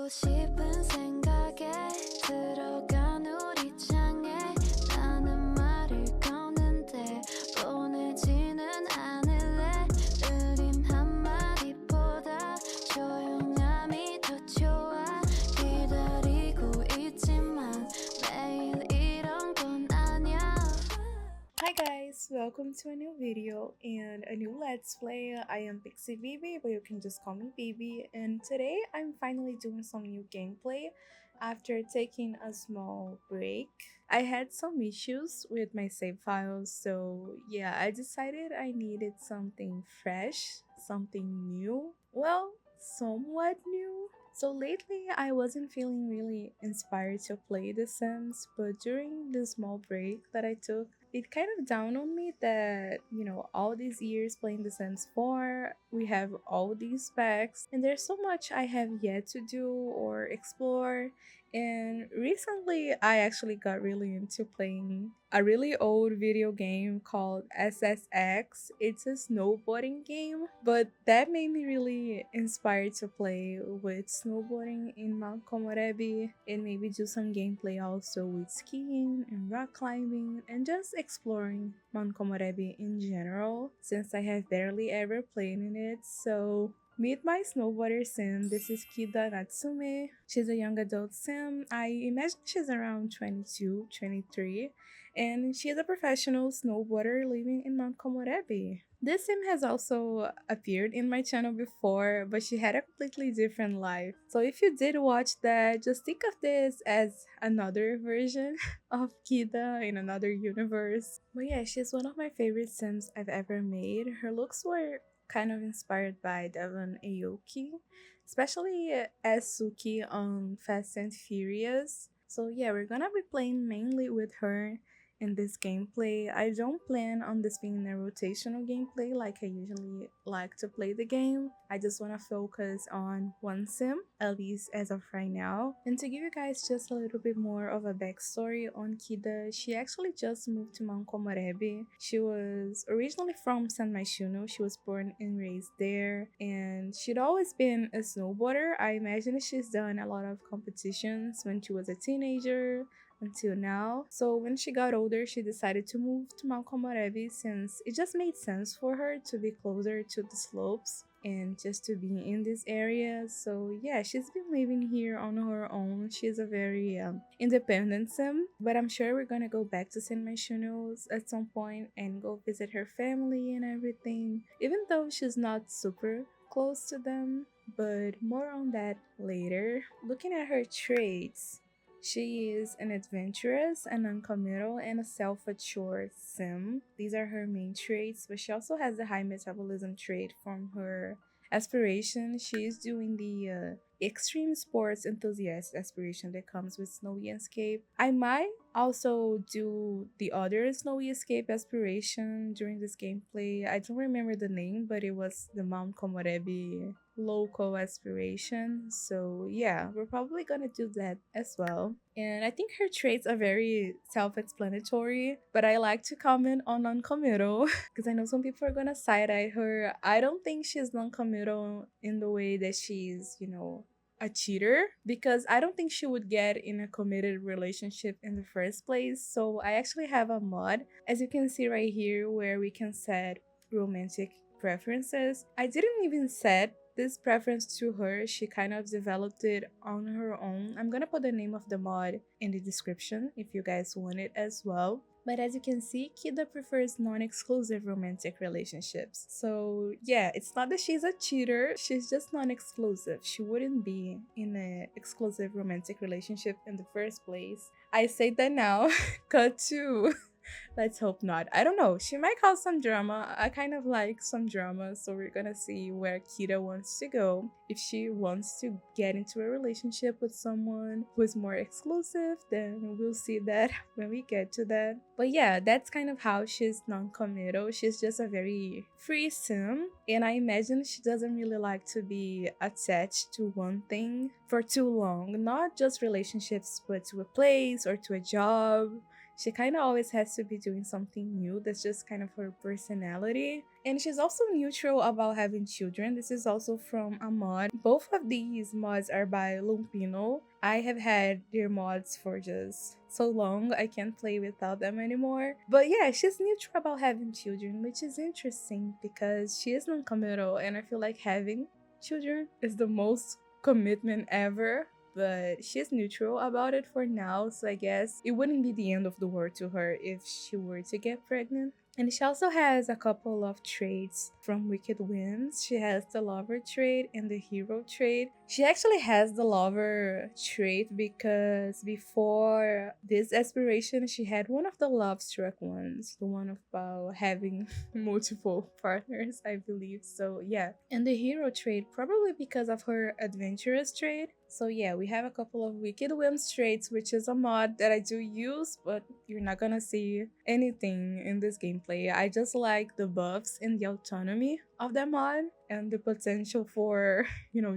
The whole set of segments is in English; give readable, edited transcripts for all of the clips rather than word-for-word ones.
싶은 생각에 들어간 우리 창에 나는 말을 거는데 보내지는 않을래. 느린 한마디보다 조용함이 더 좋아. 기다리고 있지만 매일 이런 건 아냐. Hi guys, welcome to a new video and a new let's play. I am Pixie Baby, but you can just call me Baby, and today I'm finally doing some new gameplay after taking a small break. I had some issues with my save files, so yeah, I decided I needed something fresh, something new. Well, somewhat new. So lately I wasn't feeling really inspired to play The Sims, but during the small break that I took, it kind of dawned on me that, all these years playing The Sims 4, we have all these packs, and there's so much I have yet to do or explore. And recently, I actually got really into playing a really old video game called SSX. It's a snowboarding game, but that made me really inspired to play with snowboarding in Mount Komorebi and maybe do some gameplay also with skiing and rock climbing and just exploring Mount Komorebi in general, since I have barely ever played in it. So meet my snowboarder sim. This is Kida Natsume. She's a young adult sim. I imagine she's around 22, 23, and she is a professional snowboarder living in Mount Komorebi. This sim has also appeared in my channel before, but she had a completely different life. So if you did watch that, just think of this as another version of Kida in another universe. But yeah, she's one of my favorite sims I've ever made. Her looks were kind of inspired by Devon Aoki, especially as Suki on Fast and Furious. So yeah, we're gonna be playing mainly with her in this gameplay. I don't plan on this being a rotational gameplay like I usually like to play the game. I just want to focus on one sim, at least as of right now. And to give you guys just a little bit more of a backstory on Kida, she actually just moved to Mount Komorebi. She was originally from San Myshuno. She was born and raised there, and she'd always been a snowboarder. I imagine she's done a lot of competitions when she was a teenager until now. So when she got older, she decided to move to Mount Komorebi since it just made sense for her to be closer to the slopes and just to be in this area. So yeah, she's been living here on her own. She's a very independent sim, but I'm sure we're gonna go back to San Myshuno's at some point and go visit her family and everything, even though she's not super close to them, but more on that later. Looking at her traits, she is an adventurous, a non-committal, and a self-assured sim. These are her main traits, but she also has the high metabolism trait from her aspiration. She is doing the extreme sports enthusiast aspiration that comes with Snowy Escape. I might also do the other Snowy Escape aspiration during this gameplay. I don't remember the name, but it was the Mount Komorebi local aspiration. So yeah, we're probably gonna do that as well. And I think her traits are very self-explanatory, but I like to comment on non-committal because I know some people are gonna side-eye her. I don't think she's non-committal in the way that she's, a cheater, because I don't think she would get in a committed relationship in the first place. So I actually have a mod, as you can see right here, where we can set romantic preferences. I didn't even set this preference to her. She kind of developed it on her own. I'm gonna put the name of the mod in the description if you guys want it as well. But as you can see, Kida prefers non-exclusive romantic relationships. So yeah, it's not that she's a cheater, she's just non-exclusive. She wouldn't be in an exclusive romantic relationship in the first place. I say that now. Cut to let's hope not. I don't know. She might cause some drama. I kind of like some drama, so we're gonna see where Kida wants to go. If she wants to get into a relationship with someone who is more exclusive, then we'll see that when we get to that. But yeah, that's kind of how she's non-committal. She's just a very free sim, and I imagine she doesn't really like to be attached to one thing for too long. Not just relationships, but to a place or to a job. She kind of always has to be doing something new. That's just kind of her personality. And she's also neutral about having children. This is also from a mod. Both of these mods are by Lumpinou. I have had their mods for just so long, I can't play without them anymore. But yeah, she's neutral about having children, which is interesting because she is non-committal, and I feel like having children is the most commitment ever. But she's neutral about it for now, so I guess it wouldn't be the end of the world to her if she were to get pregnant. And she also has a couple of traits from Wicked Whims. She has the lover trait and the hero trait. She actually has the lover trait because before this aspiration, she had one of the love struck ones, the one about having multiple partners, I believe. So yeah. And the hero trait, probably because of her adventurous trait. So yeah, we have a couple of Wicked Whims traits, which is a mod that I do use, but you're not gonna see anything in this gameplay. I just like the buffs and the autonomy of that mod and the potential for,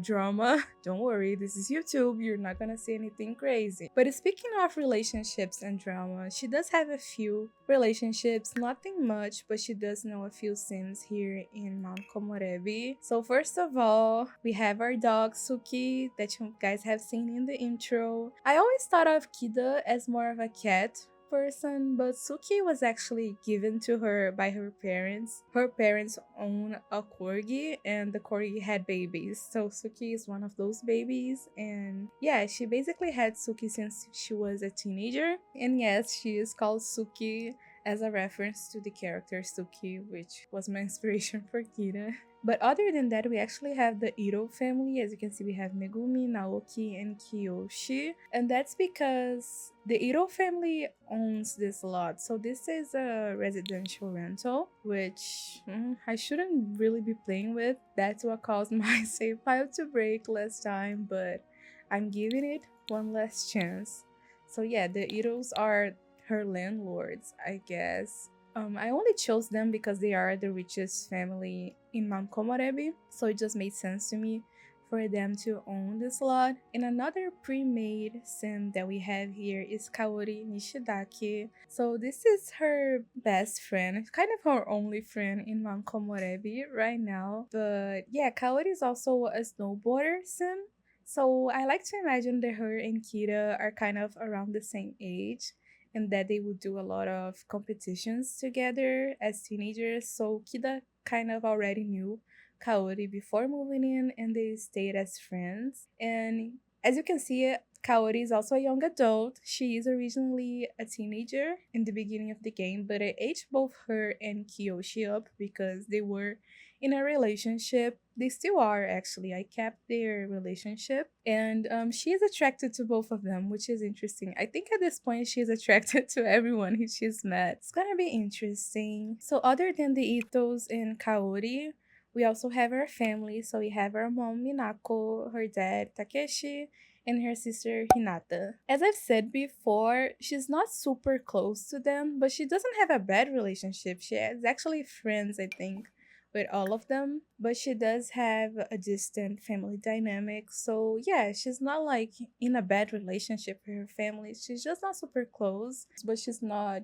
drama. Don't worry, this is YouTube, you're not gonna see anything crazy. But speaking of relationships and drama, she does have a few relationships, nothing much, but she does know a few sims here in Mount Komorebi. So first of all, we have our dog Suki that you guys have seen in the intro. I always thought of Kida as more of a cat person, but Suki was actually given to her by her parents. Her parents own a corgi, and the corgi had babies. So Suki is one of those babies, and yeah, she basically had Suki since she was a teenager. And yes, she is called Suki as a reference to the character Suki, which was my inspiration for Kira. But other than that, we actually have the Ito family. As you can see, we have Megumi, Naoki, and Kiyoshi. And that's because the Ito family owns this lot. So this is a residential rental, which I shouldn't really be playing with. That's what caused my save file to break last time, but I'm giving it one last chance. So yeah, the Itos are her landlords, I guess. I only chose them because they are the richest family in Mount Komorebi, so it just made sense to me for them to own this lot. And another pre-made sim that we have here is Kaori Nishidaki. So this is her best friend, kind of her only friend in Mount Komorebi right now. But yeah, Kaori is also a snowboarder sim. So I like to imagine that her and Kira are kind of around the same age, and that they would do a lot of competitions together as teenagers. So Kida kind of already knew Kaori before moving in, and they stayed as friends. And as you can see, Kaori is also a young adult. She is originally a teenager in the beginning of the game, but I aged both her and Kiyoshi up because they were in a relationship. They still are, actually. I kept their relationship, and she is attracted to both of them, which is interesting. I think at this point she's attracted to everyone who she's met. It's gonna be interesting. So other than the Itos and Kaori, we also have our family. So we have our mom Minako, her dad Takeshi, and her sister Hinata. As I've said before, she's not super close to them, but she doesn't have a bad relationship. She has actually friends, I think, with all of them, but she does have a distant family dynamic. So yeah, she's not like in a bad relationship with her family. She's just not super close, but she's not,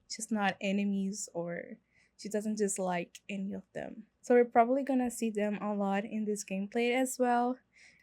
she's not enemies, or she doesn't dislike any of them. So we're probably gonna see them a lot in this gameplay as well.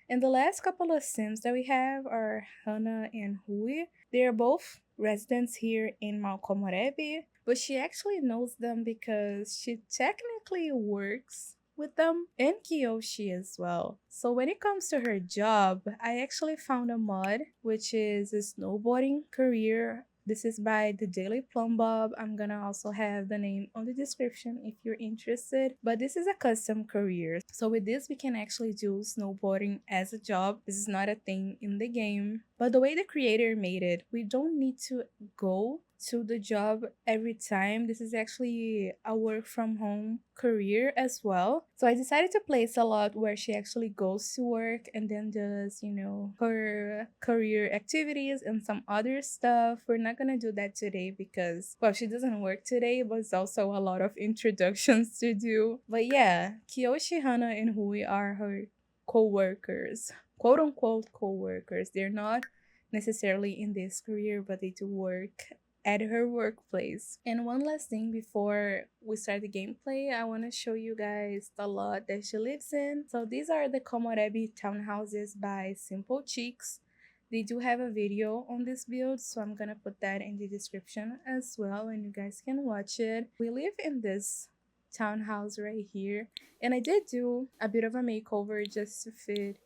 And the last couple of sims that we have are Hana and Hui. They are both residents here in Mount Komorebi, but she actually knows them because she technically works with them, and Kiyoshi as well. So when it comes to her job, I actually found a mod which is a snowboarding career. This is by the Daily Plumbob. I'm gonna also have the name on the description if you're interested. But this is a custom career. So with this, we can actually do snowboarding as a job. This is not a thing in the game. But the way the creator made it, we don't need to go to the job every time. This is actually a work from home career as well. So I decided to place a lot where she actually goes to work and then does, her career activities and some other stuff. We're not gonna do that today because, well, she doesn't work today, but it's also a lot of introductions to do. But yeah, Kiyoshi, Hana, and Hui are her co-workers, quote-unquote co-workers. They're not necessarily in this career, but they do work at her workplace. And one last thing before we start the gameplay, I want to show you guys the lot that she lives in. So these are the Komorebi townhouses by Simple Cheeks. They do have a video on this build, so I'm gonna put that in the description as well, and you guys can watch it. We live in this townhouse right here, and I did do a bit of a makeover just to fit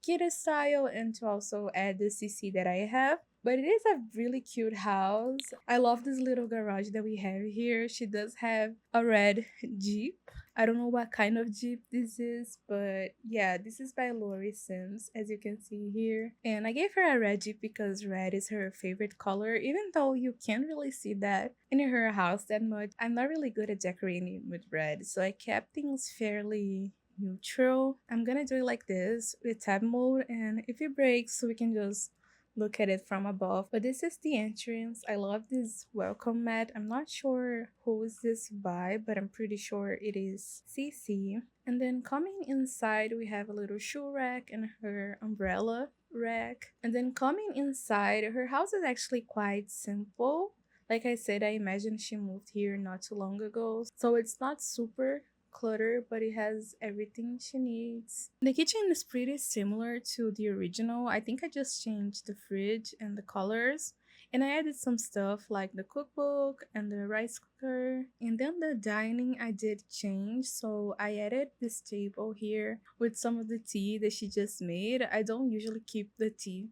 kida style and to also add the CC that I have. But it is a really cute house. I love this little garage that we have here. She does have a red Jeep. I don't know what kind of Jeep this is, but yeah, this is by Lori Sims, as you can see here. And I gave her a red Jeep because red is her favorite color, even though you can't really see that in her house that much. I'm not really good at decorating with red, so I kept things fairly neutral. I'm gonna do it like this with tab mode, and if it breaks, we can just look at it from above. But this is the entrance. I love this welcome mat. I'm not sure who is this by, but I'm pretty sure it is CC. And then coming inside, we have a little shoe rack and her umbrella rack. And then coming inside, her house is actually quite simple. Like I said, I imagine she moved here not too long ago, so it's not super clutter, but it has everything she needs. The kitchen is pretty similar to the original. I think I just changed the fridge and the colors, and I added some stuff like the cookbook and the rice cooker. And then the dining I did change, so I added this table here with some of the tea that she just made. I don't usually keep the tea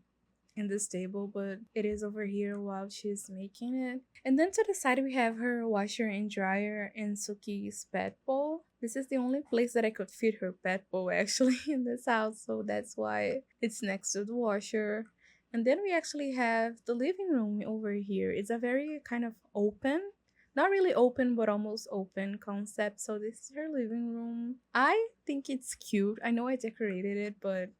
in this table, but it is over here while she's making it. And then to the side, we have her washer and dryer and Suki's pet bowl. This is the only place that I could fit her pet bowl actually in this house, so that's why it's next to the washer. And then we actually have the living room over here. It's a very kind of open, not really open, but almost open concept. So this is her living room. I think it's cute. I know I decorated it, but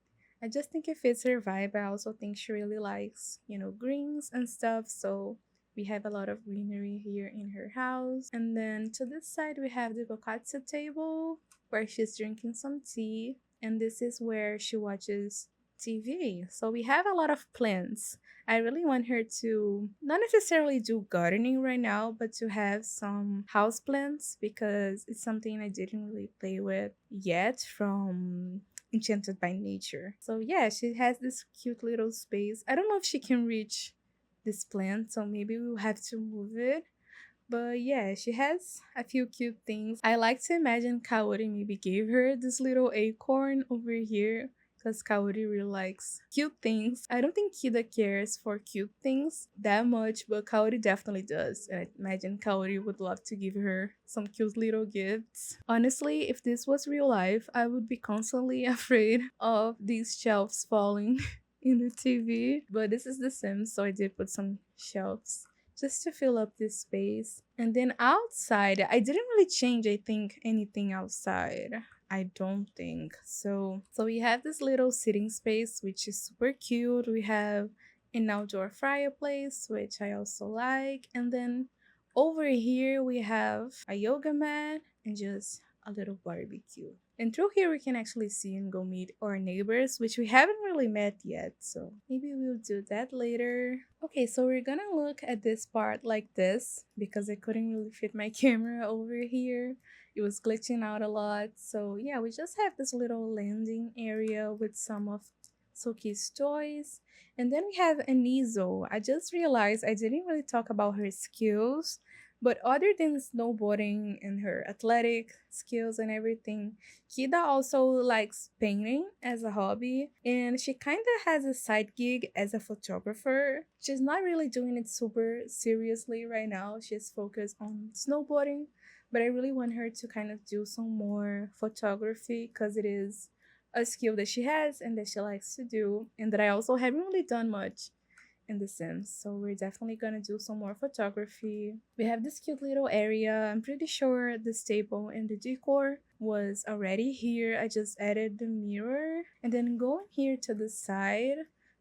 I just think it fits her vibe. I also think she really likes, greens and stuff. So we have a lot of greenery here in her house. And then to this side, we have the gokatsu table where she's drinking some tea. And this is where she watches TV. So we have a lot of plants. I really want her to not necessarily do gardening right now, but to have some house plants because it's something I didn't really play with yet from Enchanted by Nature. So yeah, she has this cute little space. I don't know if she can reach this plant, so maybe we'll have to move it. But yeah, she has a few cute things. I like to imagine Kaori maybe gave her this little acorn over here because Kaori really likes cute things. I don't think Kida cares for cute things that much, but Kaori definitely does. And I imagine Kaori would love to give her some cute little gifts. Honestly, if this was real life, I would be constantly afraid of these shelves falling in the TV. But this is The Sims, so I did put some shelves just to fill up this space. And then outside, I didn't really change, I think, anything outside. I don't think so. So we have this little sitting space, which is super cute. We have an outdoor fireplace, which I also like. And then over here, we have a yoga mat and just a little barbecue. And through here, we can actually see and go meet our neighbors, which we haven't really met yet. So maybe we'll do that later. Okay, so we're gonna look at this part like this because I couldn't really fit my camera over here. It was glitching out a lot. So yeah, we just have this little landing area with some of Soki's toys. And then we have Anizo. I just realized I didn't really talk about her skills. But other than snowboarding and her athletic skills and everything, Kida also likes painting as a hobby, and she kind of has a side gig as a photographer. She's not really doing it super seriously right now. She's focused on snowboarding, but I really want her to kind of do some more photography because it is a skill that she has and that she likes to do, and that I also haven't really done much in The Sims. So we're definitely gonna do some more photography. We have this cute little area. I'm pretty sure this table and the decor was already here. I just added the mirror. And then going here to the side,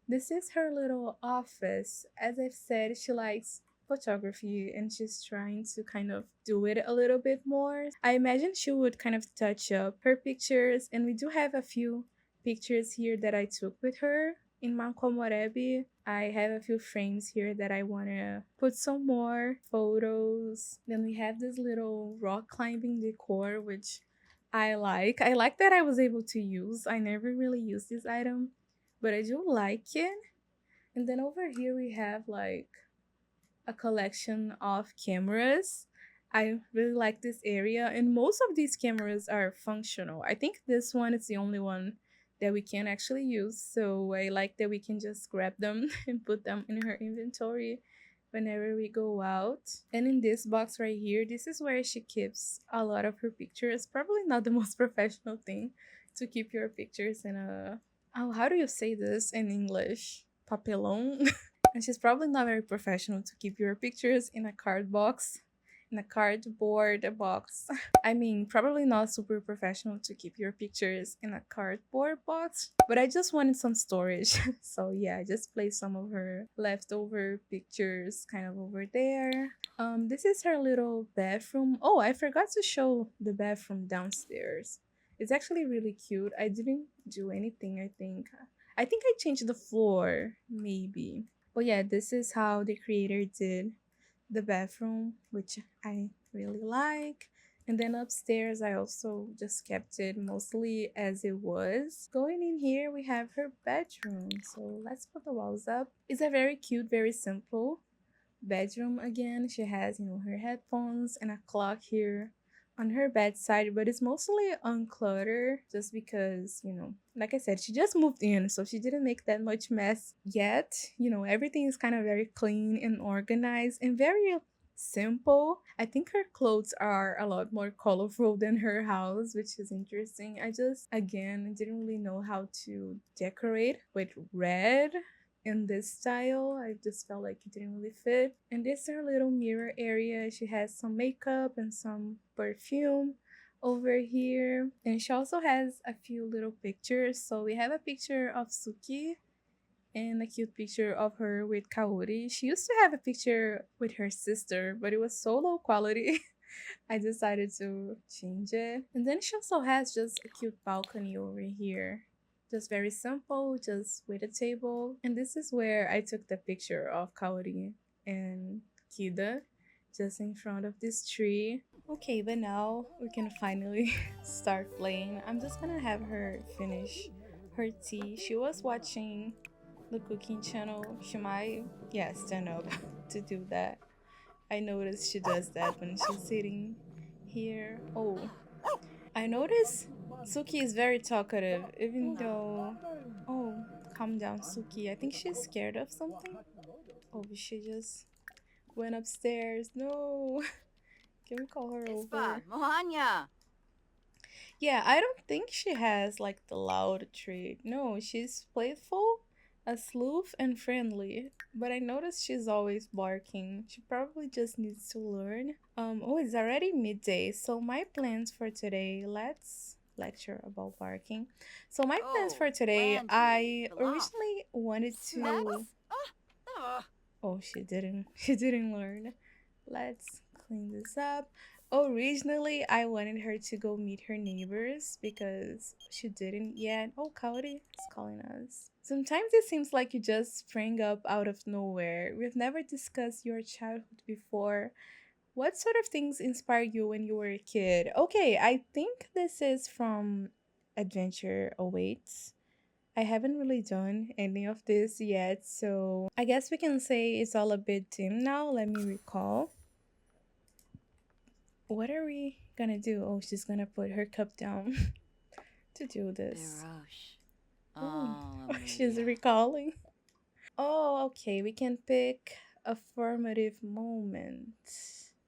this is her little office. As I've said, she likes photography and she's trying to kind of do it a little bit more. I imagine she would kind of touch up her pictures, and we do have a few pictures here that I took with her In my komorebi, I have a few frames here that I want to put some more photos. Then we have this little rock climbing decor, which I like. I like that I was able to use. I never really used this item, but I do like it. And then over here we have like a collection of cameras. I really like this area, and most of these cameras are functional. I think this one is the only one that we can actually use, so I like that we can just grab them and put them in her inventory whenever we go out. And in this box right here, this is where she keeps a lot of her pictures. Probably not the most professional thing to keep your pictures in a, oh, how do you say this in English? Papelon. And she's probably not very professional to keep your pictures in a card box, in a cardboard box. I mean, probably not super professional to keep your pictures in a cardboard box, but I just wanted some storage. So yeah, I just placed some of her leftover pictures kind of over there. This is her little bathroom. Oh, I forgot to show the bathroom downstairs. It's actually really cute. I didn't do anything, I think. I think I changed the floor, maybe. But yeah, this is how the creator did the bathroom, which I really like. And then upstairs, I also just kept it mostly as it was. Going in here, we have her bedroom. So let's put the walls up. It's a very cute, very simple bedroom again. She has, her headphones and a clock here on her bedside, but it's mostly uncluttered just because, like I said, she just moved in, so she didn't make that much mess yet. Everything is kind of very clean and organized and very simple. I think her clothes are a lot more colorful than her house, which is interesting. I just, again, didn't really know how to decorate with red in this style. I just felt like it didn't really fit. And this is her little mirror area. She has some makeup and some perfume over here. And she also has a few little pictures. So we have a picture of Suki and a cute picture of her with Kaori. She used to have a picture with her sister, but it was so low quality. I decided to change it. And then she also has just a cute balcony over here. Just very simple, just with a table. And this is where I took the picture of Kaori and Kida, just in front of this tree. Okay, but now we can finally start playing. I'm just gonna have her finish her tea. She was watching the cooking channel. She might, yeah, stand up to do that. I noticed she does that when she's sitting here. Oh, I noticed Suki is very talkative, even though. Oh, calm down, Suki. I think she's scared of something. Oh, she just went upstairs. No. Can we call her Ispa, over? Mohanya. Yeah, I don't think she has like the loud trait. No, she's playful, a sleuth, and friendly. But I noticed she's always barking. She probably just needs to learn. Oh, it's already midday. So my plans for today, let's lecture about barking. So my plans Oh, for today, Lanji. I The loft. originally wanted Snacks? to. Uh, Oh, she didn't. She didn't learn. Let's clean this up. Originally, I wanted her to go meet her neighbors because she didn't yet. Oh, Cody is calling us. Sometimes it seems like you just spring up out of nowhere. We've never discussed your childhood before. What sort of things inspired you when you were a kid? Okay, I think this is from Adventure Awaits. I haven't really done any of this yet, so I guess we can say it's all a bit dim now. Let me recall. What are we gonna do? Oh, she's gonna put her cup down to do this. Birosh. Oh, Oh, she's Maria. recalling. Oh, okay, we can pick a formative moment.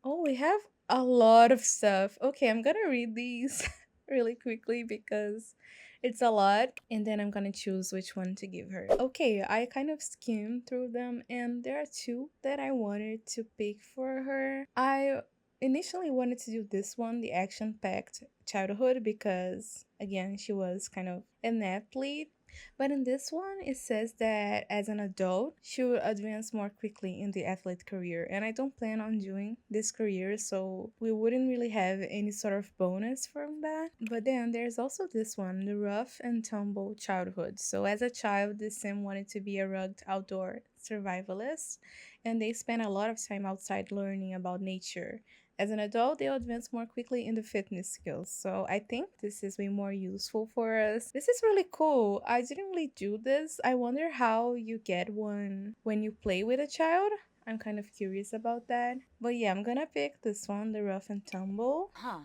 Oh, we have a lot of stuff. Okay, I'm gonna read these really quickly because it's a lot, and then I'm gonna choose which one to give her. Okay, I kind of skimmed through them, and there are two that I wanted to pick for her. I initially wanted to do this one, the action-packed childhood, because again, she was kind of an athlete. But in this one, it says that as an adult, she will advance more quickly in the athlete career. And I don't plan on doing this career, so we wouldn't really have any sort of bonus from that. But then there's also this one, the rough and tumble childhood. So as a child, this sim wanted to be a rugged outdoor survivalist, and they spent a lot of time outside learning about nature. As an adult, they'll advance more quickly in the fitness skills. So I think this is way more useful for us. This is really cool. I didn't really do this. I wonder how you get one when you play with a child. I'm kind of curious about that. But yeah, I'm gonna pick this one, the rough and tumble. Huh.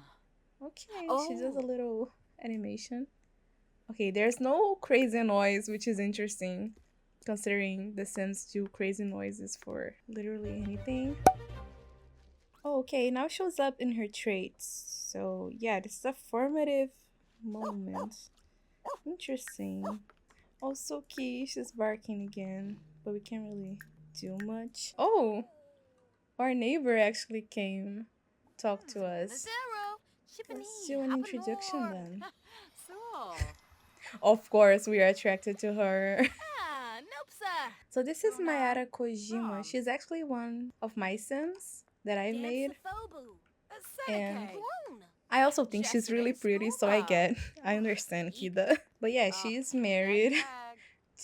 Okay, she does a Oh. little animation. Okay, there's no crazy noise, which is interesting, considering the Sims do crazy noises for literally anything. Oh, okay, now shows up in her traits. So yeah, this is a formative moment. Interesting. Also, Key, she's barking again, but we can't really do much. Oh, our neighbor actually came talk to us. Let's do an introduction then. So. Of course, we are attracted to her. Nope, sir. So this is Mayara Kojima. She's actually one of my Sims that I made. And I also think she's really pretty, so I understand Kida. But yeah, she's married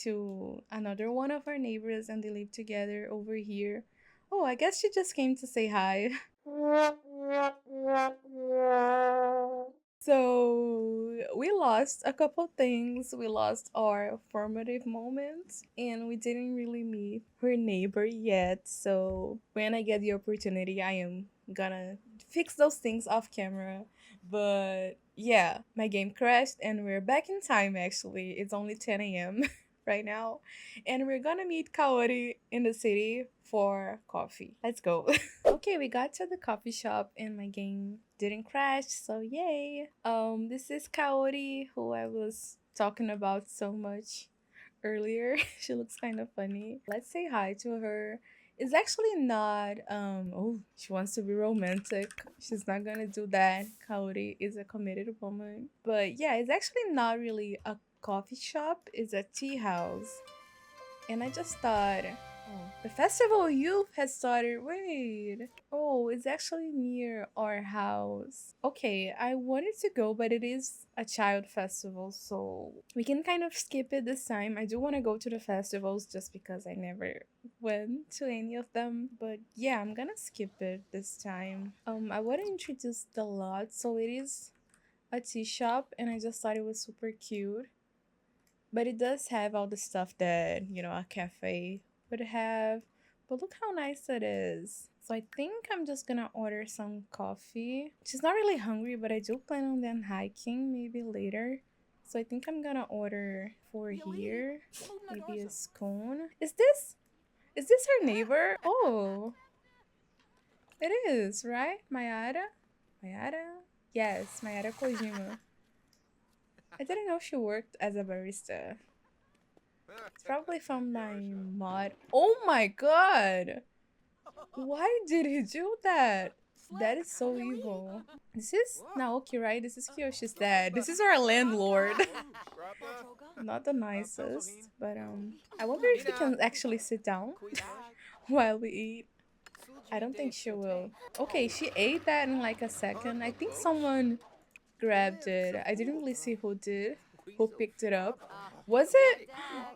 to another one of our neighbors and they live together over here. Oh, I guess she just came to say hi. So we lost a couple things. We lost our formative moments and we didn't really meet her neighbor yet. So when I get the opportunity, I am gonna fix those things off camera. But yeah, my game crashed and we're back in time actually. It's only 10 a.m. right now. And we're gonna meet Kaori in the city for coffee. Let's go. Okay, we got to the coffee shop and my game didn't crash, so yay. This is Kaori, who I was talking about so much earlier. She looks kind of funny. Let's say hi to her. It's actually not oh, she wants to be romantic. She's not gonna do that. Kaori is a committed woman. But yeah, it's actually not really a coffee shop, it's a tea house. And I just thought, oh, the festival youth has started. Wait. Oh, it's actually near our house. Okay, I wanted to go, but it is a child festival, so we can kind of skip it this time. I do want to go to the festivals just because I never went to any of them. But yeah, I'm gonna skip it this time. I want to introduce the lot. So it is a tea shop, and I just thought it was super cute. But it does have all the stuff that, you know, a cafe would have. But look how nice it is. So I think I'm just gonna order some coffee. She's not really hungry, but I do plan on then hiking maybe later. So I think I'm gonna order for here. Maybe a scone. Is this her neighbor? Oh, it is, right? Mayara? Mayara? Yes, Mayara Kojima. I didn't know she worked as a barista. It's probably from my mod. Oh my god! Why did he do that? That is so evil. This is Naoki, right? This is Kiyoshi's dad. This is our landlord. Not the nicest, but I wonder if we can actually sit down while we eat. I don't think she will. Okay, she ate that in like a second. I think someone grabbed it. I didn't really see who did. Who picked it up? Was it?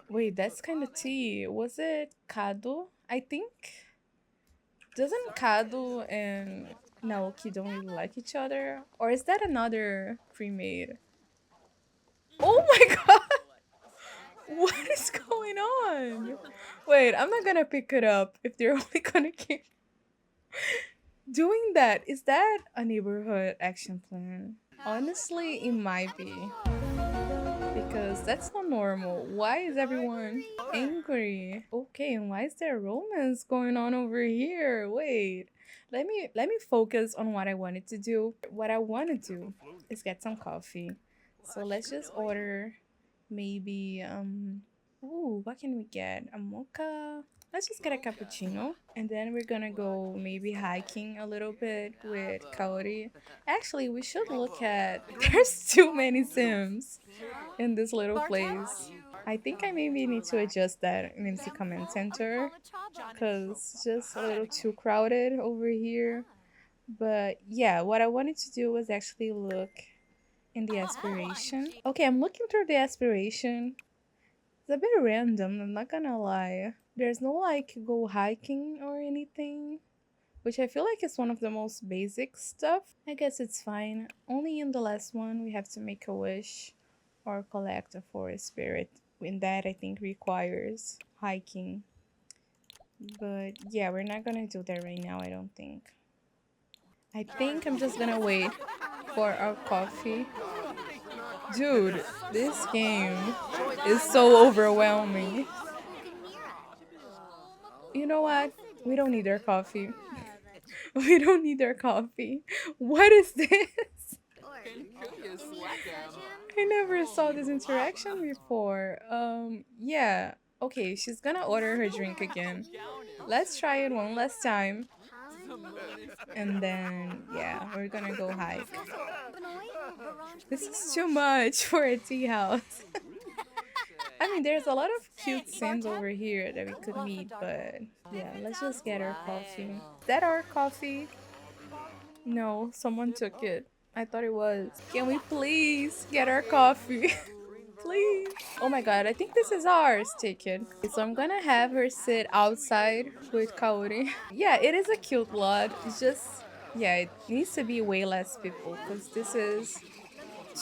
Wait, that's kind of tea. Was it Kado? I think. Doesn't Kado and Naoki don't really like each other? Or is that another pre-made? Oh my god! What is going on? Wait, I'm not gonna pick it up if they're only gonna keep doing that. Is that a neighborhood action plan? Honestly, it might be. Because that's not normal. Why is everyone angry? Okay, and why is there romance going on over here? Wait. Let me focus on what I wanted to do. What I want to do is get some coffee. So let's just order maybe ooh, what can we get? A mocha? Let's just get a cappuccino and then we're gonna go maybe hiking a little bit with Kaori. Actually, we should look at there's too many Sims in this little place. I think I maybe need to adjust that in MC Command Center because it's just a little too crowded over here. But yeah, what I wanted to do was actually look in the aspiration. Okay, I'm looking through the aspiration. It's a bit random, I'm not gonna lie. There's no like go hiking or anything, which I feel like is one of the most basic stuff. I guess it's fine. Only in the last one we have to make a wish or collect a forest spirit. And that I think requires hiking. But yeah, we're not gonna do that right now, I don't think. I think I'm just gonna wait for our coffee. Dude, this game is so overwhelming. You know what? We don't need our coffee. We don't need our coffee. What is this? I never saw this interaction before. Yeah. Okay, she's gonna order her drink again. Let's try it one last time. And then, yeah, we're gonna go hike. This is too much for a tea house. I mean, there's a lot of cute Sims over here that we could meet, but yeah, let's just get our coffee. Is that our coffee? No, someone took it. I thought it was. Can we please get our coffee? Please. Oh my god, I think this is ours. Take it. So I'm gonna have her sit outside with Kaori. Yeah, it is a cute lot. It's just, yeah, it needs to be way less people because this is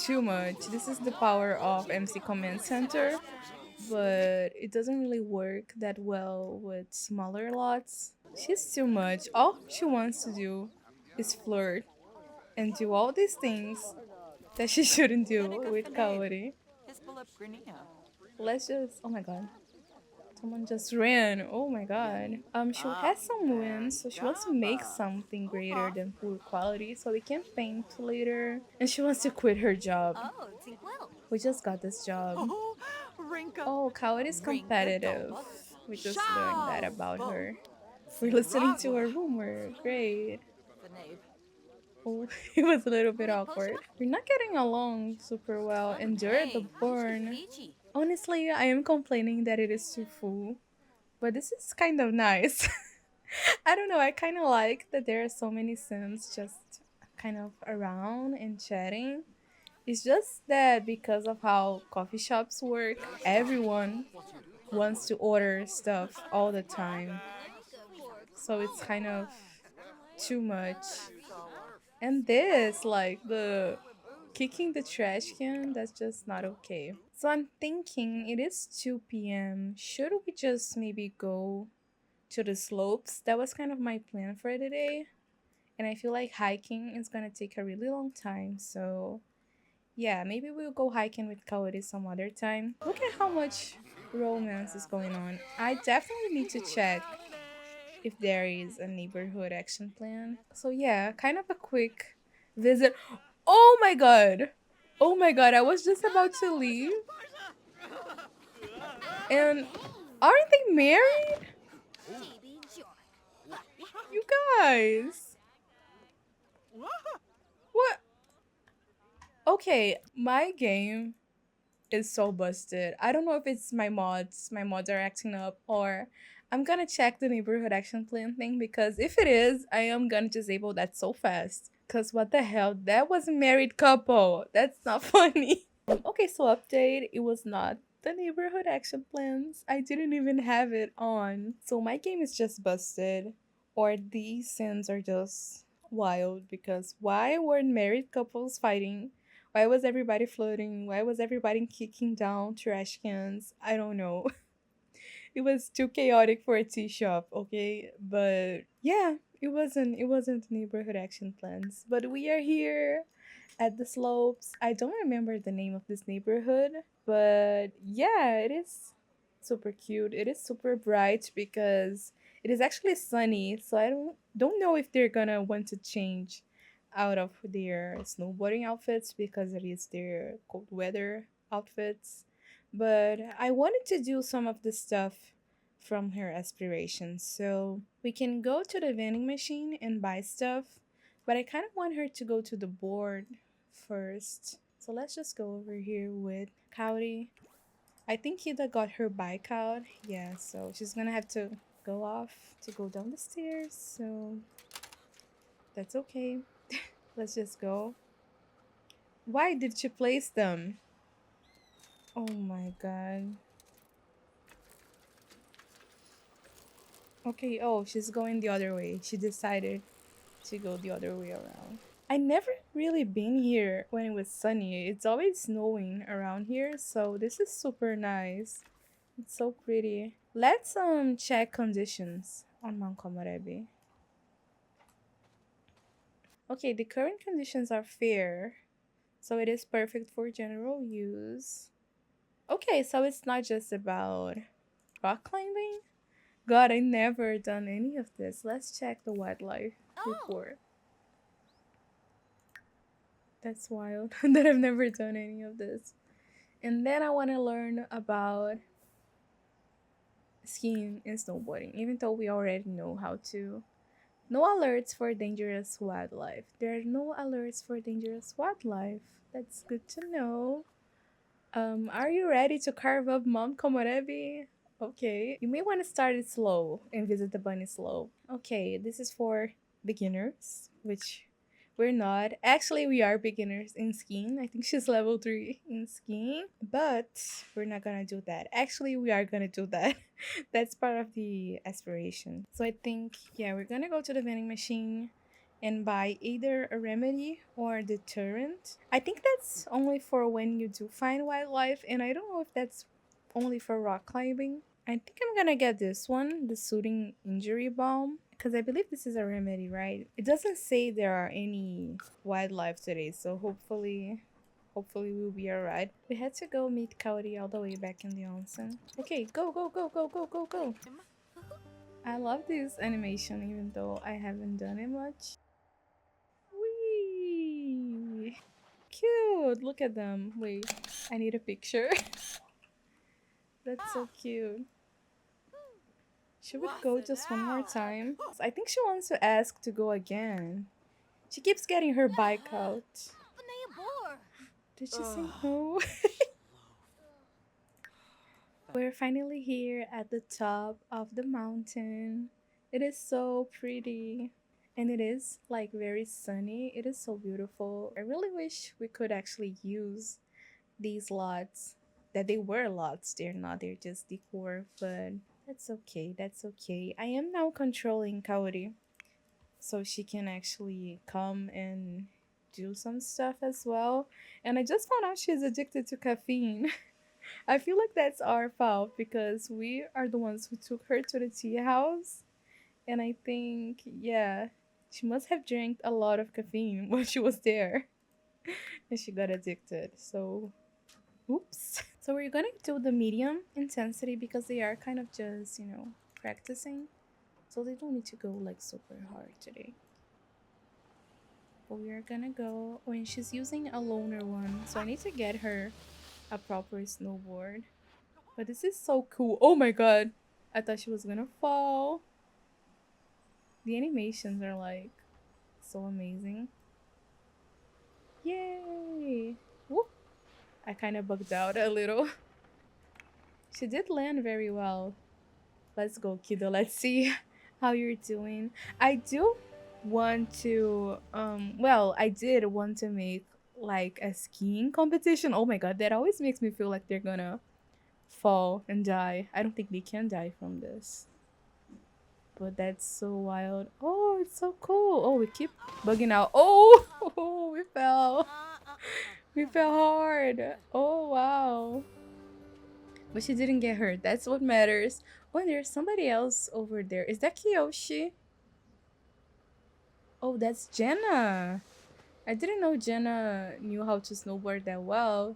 too much. This is the power of MC Command Center, but it doesn't really work that well with smaller lots. She's too much. All she wants to do is flirt and do all these things that she shouldn't do with Kaori. Let's just, oh my god. Someone just ran. Oh my god. She has some wins, so she wants to make something greater than poor quality so we can paint later. And she wants to quit her job. We just got this job. Oh, Kaori is competitive. We just learned that about her. We're listening to a rumor. Great. Oh, it was a little bit awkward. We're not getting along super well. Endure the burn. Honestly, I am complaining that it is too full, but this is kind of nice. I don't know, I kind of like that there are so many Sims just kind of around and chatting. It's just that because of how coffee shops work, everyone wants to order stuff all the time. So it's kind of too much. And this, like the kicking the trash can, that's just not okay. So I'm thinking it is 2 p.m. Should we just maybe go to the slopes? That was kind of my plan for today. And I feel like hiking is gonna take a really long time. So yeah, maybe we'll go hiking with Kaori some other time. Look at how much romance is going on. I definitely need to check if there is a neighborhood action plan. So yeah, kind of a quick visit. Oh my god! Oh my god, I was just about to leave. And aren't they married? You guys. What? Okay, my game is so busted. I don't know if it's my mods. My mods are acting up, or I'm gonna check the neighborhood action plan thing because if it is, I am gonna disable that so fast. Cause what the hell? That was a married couple. That's not funny. Okay, so update. It was not the neighborhood action plans. I didn't even have it on. So my game is just busted, or these sins are just wild because why weren't married couples fighting? Why was everybody floating? Why was everybody kicking down trash cans? I don't know. It was too chaotic for a tea shop, okay? But yeah, it wasn't neighborhood action plans. But we are here at the slopes. I don't remember the name of this neighborhood, but yeah, it is super cute. It is super bright because it is actually sunny, so I don't know if they're gonna want to change out of their snowboarding outfits because it is their cold weather outfits. But I wanted to do some of the stuff from her aspirations. So we can go to the vending machine and buy stuff, but I kind of want her to go to the board first. So let's just go over here with Cowdy. I think Kida got her bike out. Yeah, so she's gonna have to go off to go down the stairs. So that's okay. Let's just go. Why did she place them? Oh my god. Okay, oh, she's going the other way. She decided to go the other way around. I never really been here when it was sunny. It's always snowing around here, so this is super nice. It's so pretty. Let's check conditions on Mount Komorebi. Okay, the current conditions are fair, so it is perfect for general use. Okay, so it's not just about rock climbing. God, I never done any of this. Let's check the wildlife report. That's wild that I've never done any of this. And then I want to learn about skiing and snowboarding, even though we already know how to. No alerts for dangerous wildlife. There are no alerts for dangerous wildlife. That's good to know. Are you ready to carve up Mount Komorebi? Okay. You may want to start it slow and visit the bunny slope. Okay, this is for beginners, which we're not. Actually, we are beginners in skiing. I think she's level 3 in skiing, but we're not gonna do that. Actually, we are gonna do that. That's part of the aspiration. So I think, yeah, we're gonna go to the vending machine and buy either a remedy or deterrent. I think that's only for when you do find wildlife, and I don't know if that's only for rock climbing. I think I'm gonna get this one, the soothing injury balm, because I believe this is a remedy, right? It doesn't say there are any wildlife today, so hopefully we'll be alright. We had to go meet Kaori all the way back in the onsen. Okay, go, go, go, go, go, go, go. I love this animation even though I haven't done it much. Whee! Cute! Look at them. Wait, I need a picture. That's so cute. Should we go just one more time? I think she wants to ask to go again. She keeps getting her bike out. Did she say no? We're finally here at the top of the mountain. It is so pretty. And it is like very sunny. It is so beautiful. I really wish we could actually use these lots. That they were lots. They're not. They're just decor. But that's okay. That's okay. I am now controlling Kaori. So she can actually come and do some stuff as well. And I just found out she's addicted to caffeine. I feel like that's our fault because we are the ones who took her to the tea house. And I think, yeah, she must have drank a lot of caffeine when she was there. And she got addicted. So, oops. So we're gonna do the medium intensity because they are kind of just, you know, practicing. So they don't need to go like super hard today. But we are gonna go when she's using a loner one. So I need to get her a proper snowboard. But this is so cool. Oh my god. I thought she was gonna fall. The animations are like so amazing. Yay! Whoop! I kind of bugged out a little. She did land very well. Let's go, kiddo. Let's see how you're doing. I do want to well, I did want to make like a skiing competition. Oh my god, that always makes me feel like they're gonna fall and die. I don't think they can die from this. But that's so wild. Oh, it's so cool. Oh, we keep bugging out. Oh, oh, we fell. We fell hard. Oh, wow. But she didn't get hurt. That's what matters. Oh, there's somebody else over there. Is that Kiyoshi? Oh, that's Jenna. I didn't know Jenna knew how to snowboard that well.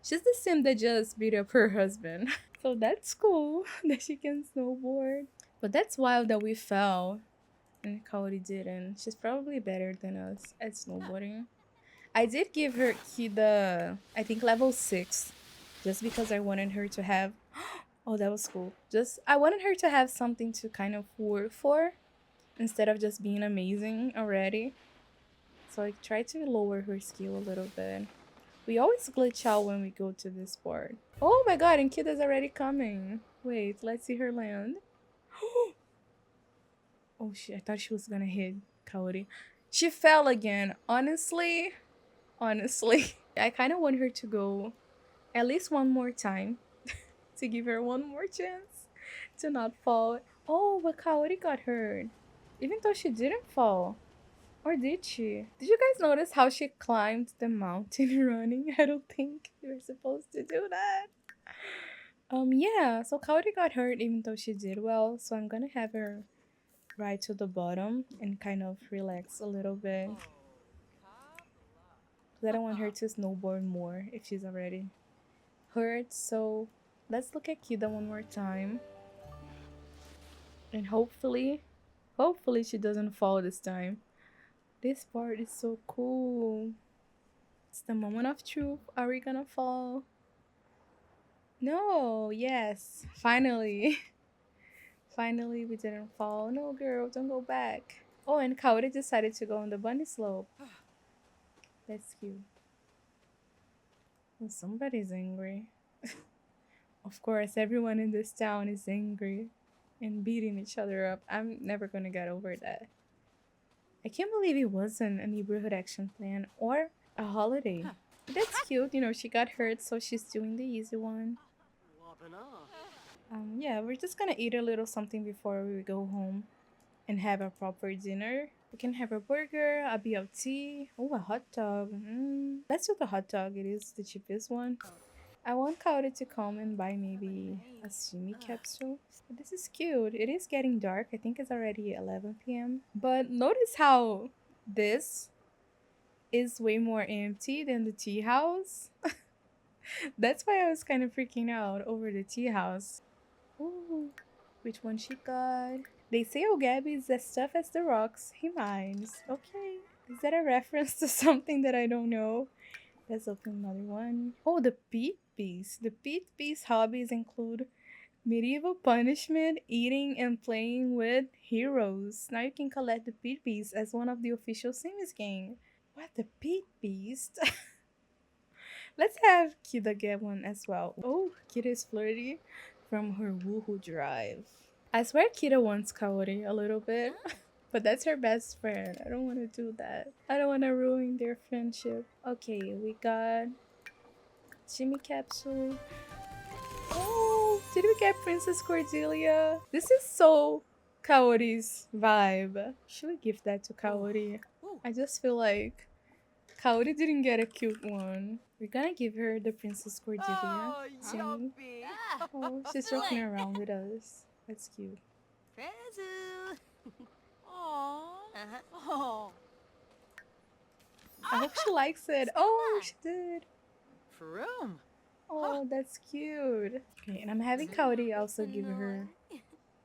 She's the sim that just beat up her husband. So that's cool that she can snowboard. But that's wild that we fell and Kaori didn't. She's probably better than us at snowboarding. I did give her Kida, I think level 6, just because I wanted her to have Oh, that was cool. Just I wanted her to have something to kind of work for instead of just being amazing already. So I tried to lower her skill a little bit. We always glitch out when we go to this part. Oh my god, and Kida's already coming. Wait, let's see her land. Oh shit, I thought she was gonna hit Kaori. She fell again. Honestly, I kind of want her to go at least one more time to give her one more chance to not fall. Oh, but Kaori got hurt. Even though she didn't fall. Or did she? Did you guys notice how she climbed the mountain running? I don't think you were supposed to do that. Yeah, so Kaori got hurt even though she did well, so I'm gonna have her ride to the bottom and kind of relax a little bit. Because I don't want her to snowboard more if she's already hurt. So let's look at Kida one more time. And hopefully she doesn't fall this time. This part is so cool. It's the moment of truth. Are we gonna fall? No, yes. Finally. Finally, we didn't fall. No, girl, don't go back. Oh, and Kaori decided to go on the bunny slope. That's cute. Oh, somebody's angry. Of course, everyone in this town is angry and beating each other up. I'm never gonna get over that. I can't believe it wasn't a neighborhood action plan or a holiday. But that's cute. You know, she got hurt, so she's doing the easy one. Yeah, we're just gonna eat a little something before we go home and have a proper dinner. We can have a burger, a BLT, oh, a hot dog. Let's do the hot dog. It is the cheapest one. I want Kaori to come and buy maybe a simi capsule. But this is cute. It is getting dark. I think it's already 11 p.m. But notice how this is way more empty than the tea house. That's why I was kind of freaking out over the tea house. Ooh, which one she got? They say Ogabi is as tough as the rocks he mines. Okay. Is that a reference to something that I don't know? Let's open another one. Oh, the Pete Beast. The Pete Beast hobbies include medieval punishment, eating, and playing with heroes. Now you can collect the Pete Beast as one of the official Sims game. What, the Pete Beast? Let's have Kida get one as well. Oh, Kida is flirty from her woohoo drive. I swear Kida wants Kaori a little bit, but that's her best friend. I don't want to do that. I don't want to ruin their friendship. Okay, we got Jimmy Capsule. Oh, did we get Princess Cordelia? This is so Kaori's vibe. Should we give that to Kaori? I just feel like Kaori didn't get a cute one. We're gonna give her the Princess Cordelia. Timmy. Oh, she's joking around with us. That's cute. Pezu. Oh. I hope she likes it. Oh, she did. Froom. Oh, that's cute. Okay, and I'm having Kaori also give her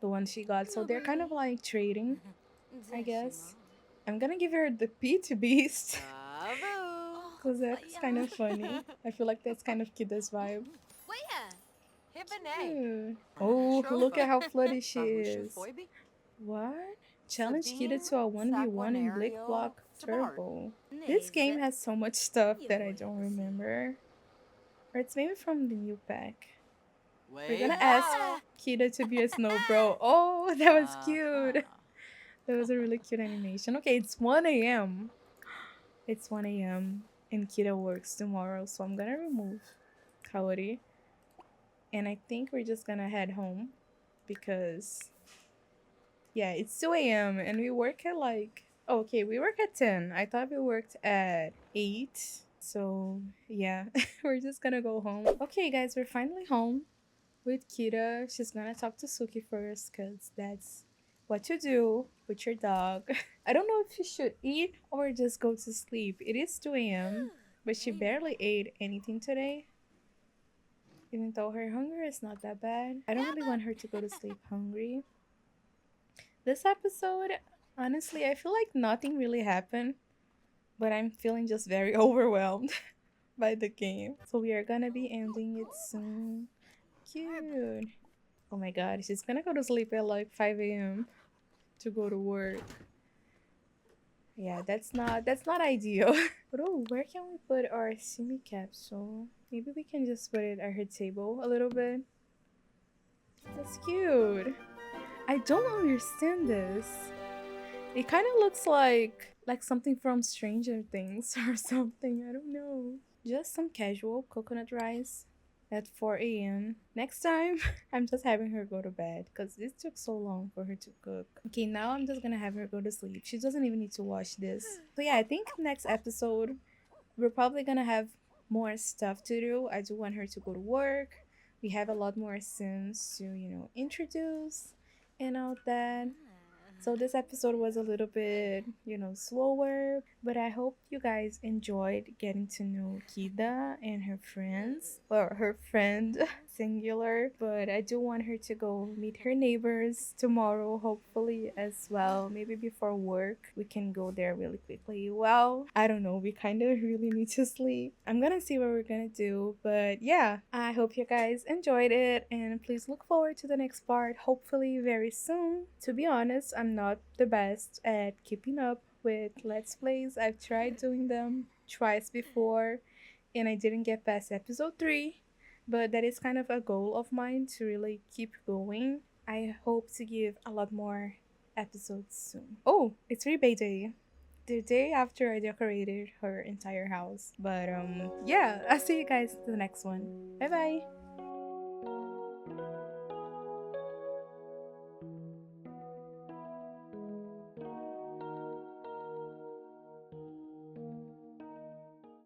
the one she got. So they're kind of like trading, I guess. I'm gonna give her the Pete Beast. Because that's kind of funny. I feel like that's kind of Kida's vibe. Cute. Oh, look at how floody she is. What? Challenge Kida to a 1v1 in Blick Block Turbo. This game has so much stuff that I don't remember. Or it's maybe from the new pack. We're gonna ask Kida to be a snow bro. Oh, that was cute. That was a really cute animation. Okay, it's 1 a.m. It's 1 a.m. and Kida works tomorrow, so I'm gonna remove Kaori. And I think we're just gonna head home because, yeah, it's 2 a.m. and we work at like, okay, we work at 10. I thought we worked at 8. So, yeah, we're just gonna go home. Okay, guys, we're finally home with Kida. She's gonna talk to Suki first because that's what you do with your dog. I don't know if she should eat or just go to sleep. It is 2 a.m., but she barely ate anything today. Even though her hunger is not that bad. I don't really want her to go to sleep hungry. This episode, honestly, I feel like nothing really happened. But I'm feeling just very overwhelmed by the game. So we are gonna be ending it soon. Cute. Oh my god, she's gonna go to sleep at like 5 a.m. to go to work. Yeah, that's not ideal. But oh, where can we put our simi capsule? Maybe we can just put it at her table a little bit. That's cute. I don't understand this. It kind of looks like something from Stranger Things or something. I don't know. Just some casual coconut rice at 4 a.m. Next time, I'm just having her go to bed because this took so long for her to cook. Okay, now I'm just gonna have her go to sleep. She doesn't even need to watch this. So yeah, I think next episode we're probably gonna have more stuff to do. I do want her to go to work. We have a lot more scenes to, introduce and all that. So this episode was a little bit, slower, but I hope you guys enjoyed getting to know Kida and her friends, or her friend, singular. But I do want her to go meet her neighbors tomorrow, hopefully as well. Maybe before work, we can go there really quickly. Well, I don't know. We kind of really need to sleep. I'm gonna see what we're gonna do, but yeah, I hope you guys enjoyed it, and please look forward to the next part, hopefully very soon. To be honest, I'm not the best at keeping up with Let's Plays. I've tried doing them twice before and I didn't get past episode 3, but that is kind of a goal of mine to really keep going. I hope to give a lot more episodes soon. Oh, it's rebate day. The day after I decorated her entire house. But yeah, I'll see you guys in the next one. Bye bye.